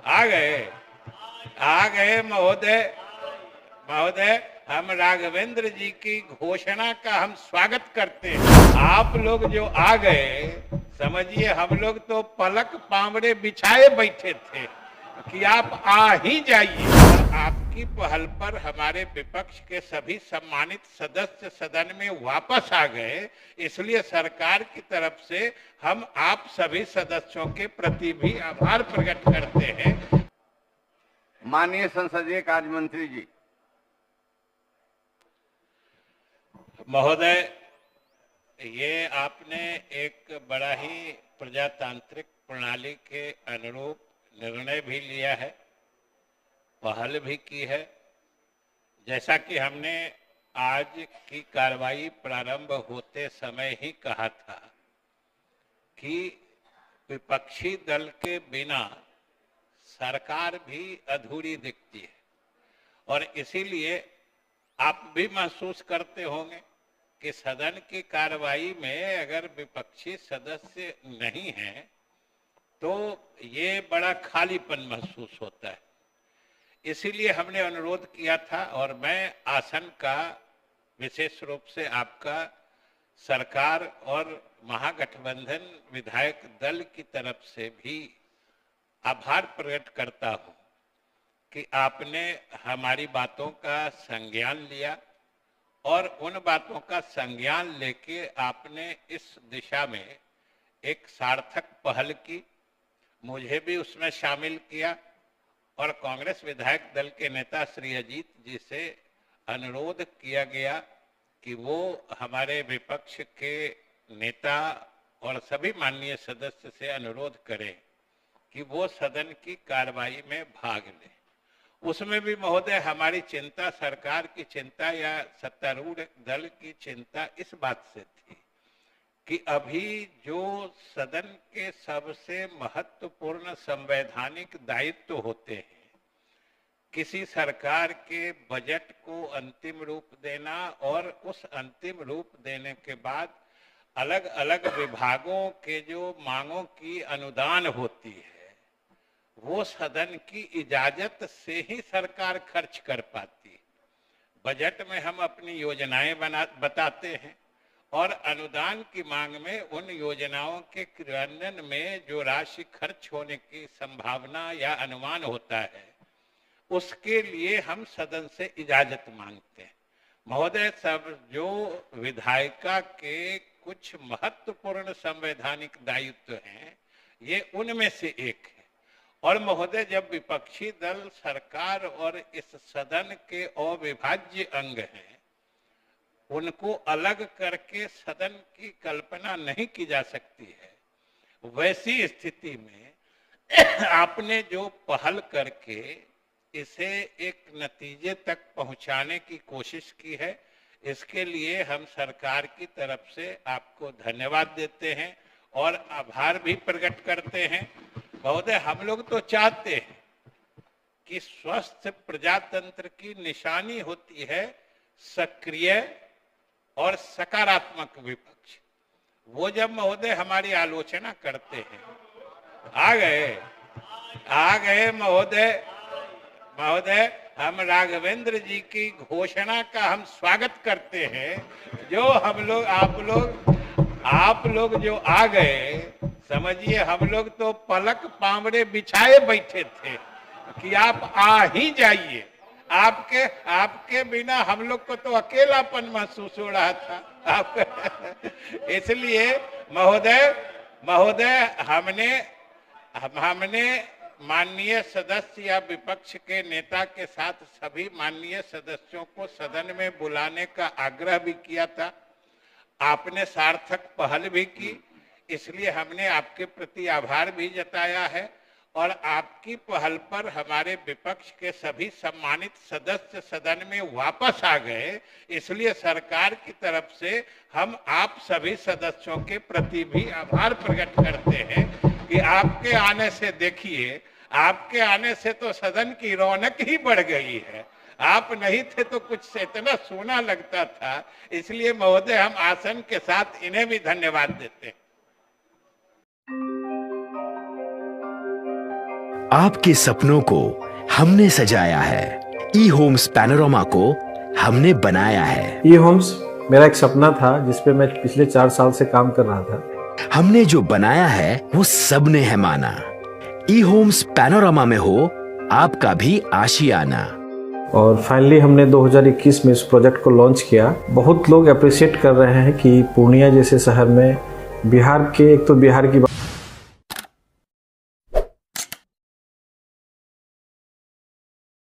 आ गए महोदय। महोदय, हम राघवेंद्र जी की घोषणा का हम स्वागत करते हैं। आप लोग जो आ गए, समझिए हम लोग तो पलक पावड़े बिछाए बैठे थे कि आप आ ही जाइए। और आपकी पहल पर हमारे विपक्ष के सभी सम्मानित सदस्य सदन में वापस आ गए, इसलिए सरकार की तरफ से हम आप सभी सदस्यों के प्रति भी आभार प्रकट करते हैं। माननीय संसदीय कार्य मंत्री जी। महोदय, ये आपने एक बड़ा ही प्रजातांत्रिक प्रणाली के अनुरूप निर्णय भी लिया है, पहल भी की है। जैसा कि हमने आज की कार्रवाई प्रारंभ होते समय ही कहा था कि विपक्षी दल के बिना सरकार भी अधूरी दिखती है, और इसीलिए आप भी महसूस करते होंगे कि सदन की कार्रवाई में अगर विपक्षी सदस्य नहीं हैं तो ये बड़ा खालीपन महसूस होता है। इसीलिए हमने अनुरोध किया था, और मैं आसन का विशेष रूप से आपका सरकार और महागठबंधन विधायक दल की तरफ से भी आभार प्रकट करता हूं कि आपने हमारी बातों का संज्ञान लिया और उन बातों का संज्ञान लेके आपने इस दिशा में एक सार्थक पहल की, मुझे भी उसमें शामिल किया और कांग्रेस विधायक दल के नेता श्री अजीत जी से अनुरोध किया गया कि वो हमारे विपक्ष के नेता और सभी माननीय सदस्य से अनुरोध करें कि वो सदन की कार्रवाई में भाग लें। उसमें भी महोदय हमारी चिंता, सरकार की चिंता या सत्तारूढ़ दल की चिंता इस बात से थी कि अभी जो सदन के सबसे महत्वपूर्ण संवैधानिक दायित्व होते हैं, किसी सरकार के बजट को अंतिम रूप देना और उस अंतिम रूप देने के बाद अलग अलग विभागों के जो मांगों की अनुदान होती है, वो सदन की इजाजत से ही सरकार खर्च कर पाती है। बजट में हम अपनी योजनाएं बताते हैं और अनुदान की मांग में उन योजनाओं के क्रियान्वयन में जो राशि खर्च होने की संभावना या अनुमान होता है, उसके लिए हम सदन से इजाजत मांगते हैं। महोदय, सब जो विधायिका के कुछ महत्वपूर्ण संवैधानिक दायित्व हैं, ये उनमें से एक है। और महोदय, जब विपक्षी दल सरकार और इस सदन के अविभाज्य अंग हैं, उनको अलग करके सदन की कल्पना नहीं की जा सकती है। वैसी स्थिति में आपने जो पहल करके इसे एक नतीजे तक पहुंचाने की कोशिश की है, इसके लिए हम सरकार की तरफ से आपको धन्यवाद देते हैं और आभार भी प्रकट करते हैं। महोदय, हम लोग तो चाहते हैं कि स्वस्थ प्रजातंत्र की निशानी होती है सक्रिय और सकारात्मक विपक्ष। वो जब महोदय हमारी आलोचना करते हैं, आ गए महोदय, हम राघवेंद्र जी की घोषणा का हम स्वागत करते हैं। जो आप लोग जो आ गए, समझिए हम लोग तो पलक पावड़े बिछाए बैठे थे कि आप आ ही जाइए। आपके बिना हम लोग को तो अकेलापन महसूस हो रहा था। इसलिए महोदय हमने माननीय सदस्य या विपक्ष के नेता के साथ सभी माननीय सदस्यों को सदन में बुलाने का आग्रह भी किया था। आपने सार्थक पहल भी की, इसलिए हमने आपके प्रति आभार भी जताया है। और आपकी पहल पर हमारे विपक्ष के सभी सम्मानित सदस्य सदन में वापस आ गए, इसलिए सरकार की तरफ से हम आप सभी सदस्यों के प्रति भी आभार प्रकट करते हैं कि आपके आने से, देखिए आपके आने से तो सदन की रौनक ही बढ़ गई है। आप नहीं थे तो कुछ इतना सोना लगता था। इसलिए महोदय, हम आसन के साथ इन्हें भी धन्यवाद देते हैं। आपके सपनों को हमने सजाया है, ई होम्स पैनोरामा को हमने बनाया है। ई होम्स मेरा एक सपना था जिस पे मैं पिछले 4 साल से काम कर रहा था। हमने जो बनाया है वो सबने है माना। ई होम्स पैनोरामा में हो आपका भी आशियाना। और फाइनली हमने 2021 में इस प्रोजेक्ट को लॉन्च किया। बहुत लोग अप्रिशिएट कर रहे हैं कि पूर्णिया जैसे शहर में बिहार के, एक तो बिहार की